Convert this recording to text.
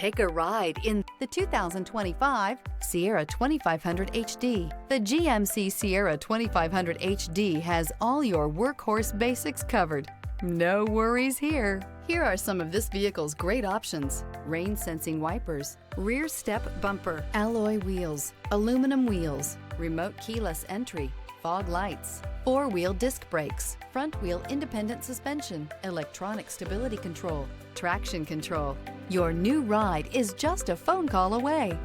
Take a ride in the 2025 Sierra 2500 HD. The GMC Sierra 2500 HD has all your workhorse basics covered. No worries here. Here are some of this vehicle's great options: rain-sensing wipers, rear step bumper, alloy wheels, aluminum wheels, remote keyless entry, fog lights, four-wheel disc brakes, front-wheel independent suspension, electronic stability control, traction control. Your new ride is just a phone call away.